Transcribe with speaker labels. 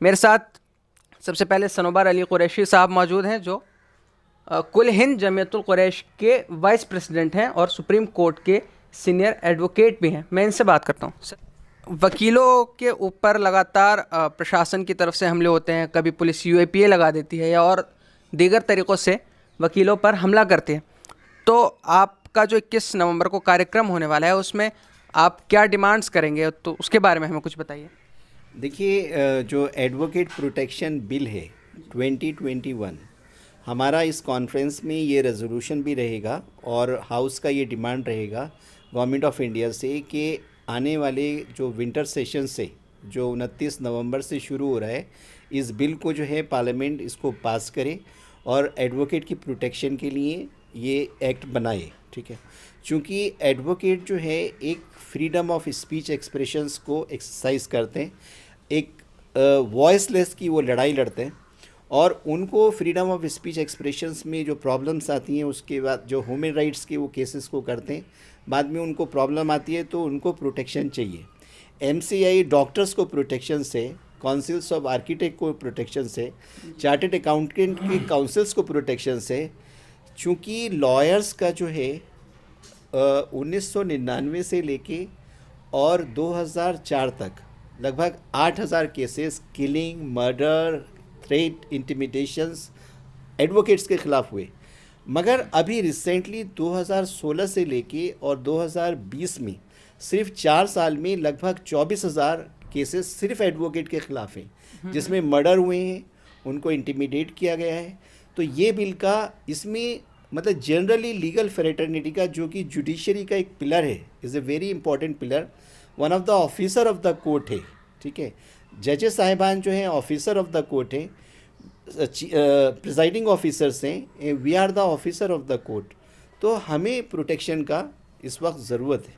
Speaker 1: मेरे साथ सबसे पहले सनोबर अली कुरैशी साहब मौजूद हैं, जो कुल हिंद जमियतुल कुरैश के वाइस प्रेसिडेंट हैं और सुप्रीम कोर्ट के सीनियर एडवोकेट भी हैं। मैं इनसे बात करता हूँ। वकीलों के ऊपर लगातार प्रशासन की तरफ से हमले होते हैं, कभी पुलिस यूएपीए लगा देती है या और दीगर तरीक़ों से वकीलों पर हमला करती है। तो आपका जो 21 नवंबर को कार्यक्रम होने वाला है, उसमें आप क्या डिमांड्स करेंगे, तो उसके बारे में हमें कुछ बताइए।
Speaker 2: देखिए, जो एडवोकेट प्रोटेक्शन बिल है 2021, हमारा इस कॉन्फ्रेंस में ये रेजोल्यूशन भी रहेगा और हाउस का ये डिमांड रहेगा गवर्नमेंट ऑफ इंडिया से कि आने वाले जो विंटर सेशन से जो 29 नवंबर से शुरू हो रहा है, इस बिल को जो है पार्लियामेंट इसको पास करे और एडवोकेट की प्रोटेक्शन के लिए ये एक्ट बनाए। ठीक है, क्योंकि एडवोकेट जो है एक फ्रीडम ऑफ स्पीच एक्सप्रेशंस को एक्सरसाइज करते हैं, एक वॉइसलेस की वो लड़ाई लड़ते हैं और उनको फ्रीडम ऑफ स्पीच एक्सप्रेशंस में जो प्रॉब्लम्स आती हैं, उसके बाद जो ह्यूमन राइट्स के वो केसेस को करते हैं, बाद में उनको प्रॉब्लम आती है तो उनको प्रोटेक्शन चाहिए। एमसीआई डॉक्टर्स को प्रोटेक्शन से, काउंसिल्स ऑफ आर्किटेक्ट को प्रोटेक्शन से, चार्टर्ड अकाउंटेंट के काउंसिल्स को प्रोटेक्शन से, चूँकि लॉयर्स का जो है 1999 से लेके और 2004 तक लगभग 8000 cases killing, murder, threat, intimidations advocates के ख़िलाफ़ हुए। मगर अभी रिसेंटली 2016 से लेके और 2020 में सिर्फ 4 साल में लगभग 24,000 केसेस सिर्फ एडवोकेट के ख़िलाफ़ हैं, जिसमें मर्डर हुए हैं, उनको इंटिमिडेट किया गया है। तो ये बिल का इसमें मतलब जनरली लीगल फ्रेटर्निटी का, जो कि जुडिशरी का एक पिलर है, is a very important pillar, one of the officer of the court है। ठीक है, जजेस साहिबान जो हैं ऑफिसर ऑफ द कोर्ट है, प्रिजाइडिंग ऑफिसर्स हैं, we are the officer of the court. तो हमें प्रोटेक्शन का इस वक्त ज़रूरत है।